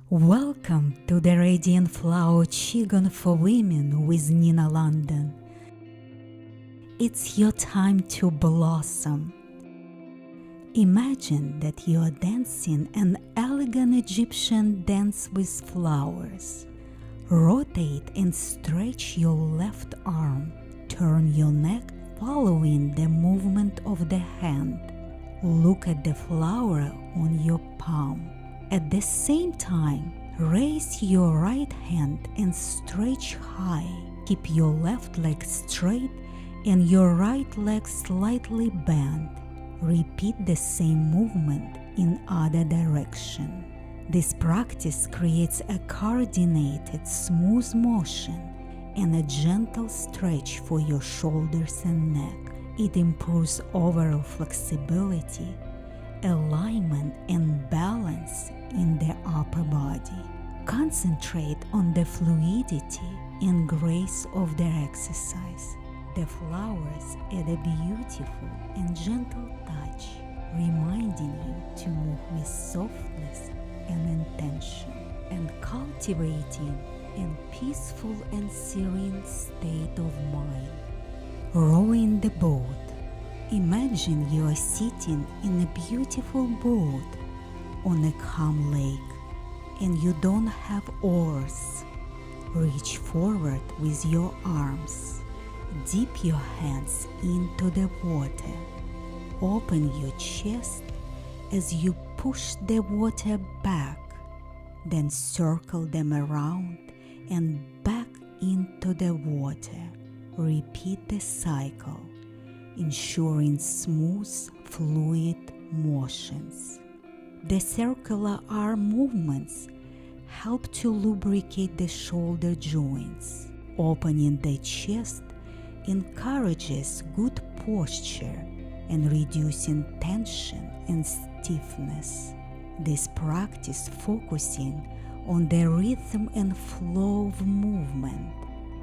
Welcome to the Radiant Flower Qigong for Women with Nina London. It's your time to blossom. Imagine that you are dancing an elegant Egyptian dance with flowers. Rotate and stretch your left arm. Turn your neck following the movement of the hand. Look at the flower on your palm. At the same time, raise your right hand and stretch high. Keep your left leg straight and your right leg slightly bent. Repeat the same movement in other direction. This practice creates a coordinated, smooth motion and a gentle stretch for your shoulders and neck. It improves overall flexibility, alignment, and balance in the upper body. Concentrate on the fluidity and grace of the exercise. The flowers add a beautiful and gentle touch, reminding you to move with softness and intention, and cultivating a peaceful and serene state of mind. Rowing the boat. Imagine you are sitting in a beautiful boat on a calm lake and you don't have oars. Reach forward with your arms. Dip your hands into the water. Open your chest as you push the water back. Then circle them around and back into the water. Repeat the cycle, ensuring smooth, fluid motions. The circular arm movements help to lubricate the shoulder joints. Opening the chest encourages good posture and reducing tension and stiffness. This practice focusing on the rhythm and flow of movement,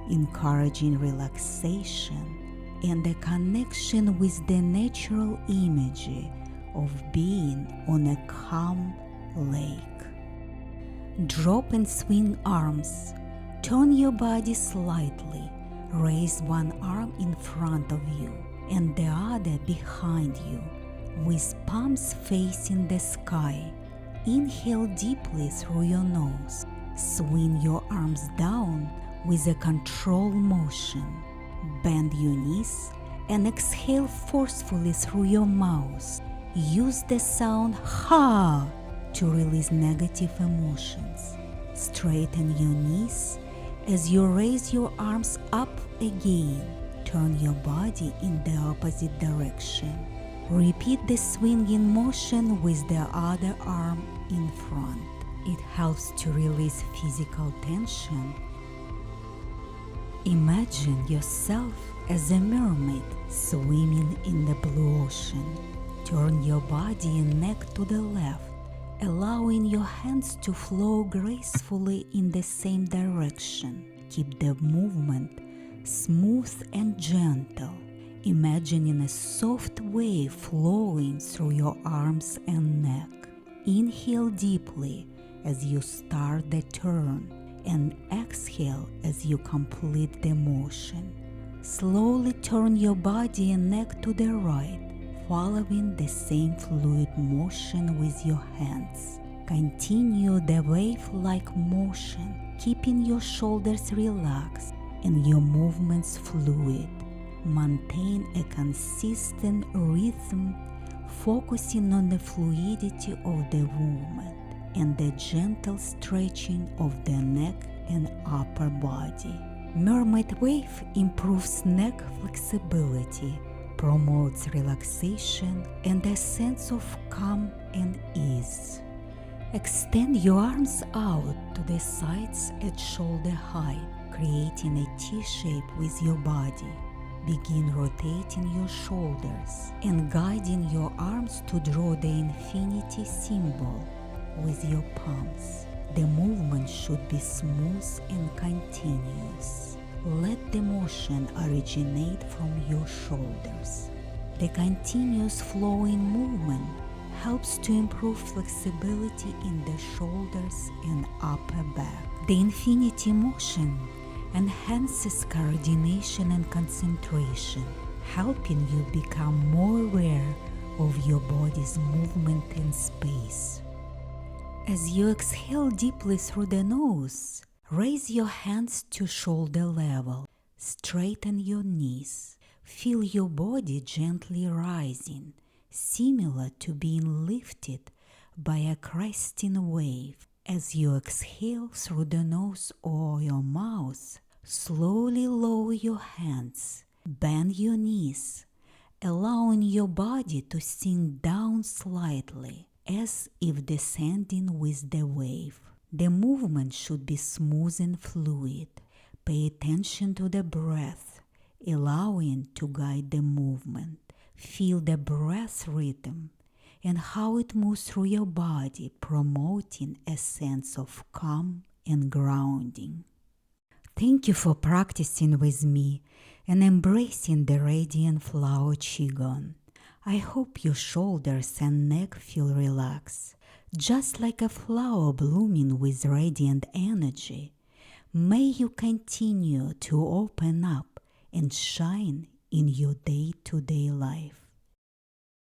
encouraging relaxation and a connection with the natural imagery of being on a calm lake. Drop and swing arms. Turn your body slightly. Raise one arm in front of you and the other behind you, with palms facing the sky. Inhale deeply through your nose. Swing your arms down with a controlled motion. Bend your knees and exhale forcefully through your mouth. Use the sound ha to release negative emotions. Straighten your knees as you raise your arms up again. Turn your body in the opposite direction. Repeat the swinging motion with the other arm in front. It helps to release physical tension. Imagine yourself as a mermaid swimming in the blue ocean. Turn your body and neck to the left, allowing your hands to flow gracefully in the same direction. Keep the movement smooth and gentle, imagining a soft wave flowing through your arms and neck. Inhale deeply as you start the turn and exhale as you complete the motion. Slowly turn your body and neck to the right, following the same fluid motion with your hands. Continue the wave-like motion, keeping your shoulders relaxed and your movements fluid. Maintain a consistent rhythm, focusing on the fluidity of the movement and the gentle stretching of the neck and upper body. Mermaid Wave improves neck flexibility, promotes relaxation and a sense of calm and ease. Extend your arms out to the sides at shoulder height, creating a T shape with your body. Begin rotating your shoulders and guiding your arms to draw the infinity symbol with your palms. The movement should be smooth and continuous. Let the motion originate from your shoulders. The continuous flowing movement helps to improve flexibility in the shoulders and upper back. The infinity motion enhances coordination and concentration, helping you become more aware of your body's movement in space. As you exhale deeply through the nose, raise your hands to shoulder level. Straighten your knees. Feel your body gently rising, similar to being lifted by a cresting wave. As you exhale through the nose or your mouth, slowly lower your hands. Bend your knees, allowing your body to sink down slightly, as if descending with the wave. The movement should be smooth and fluid. Pay attention to the breath, allowing to guide the movement. Feel the breath rhythm and how it moves through your body, promoting a sense of calm and grounding. Thank you for practicing with me and embracing the Radiant Flower Qigong. I hope your shoulders and neck feel relaxed, just like a flower blooming with radiant energy. May you continue to open up and shine in your day-to-day life.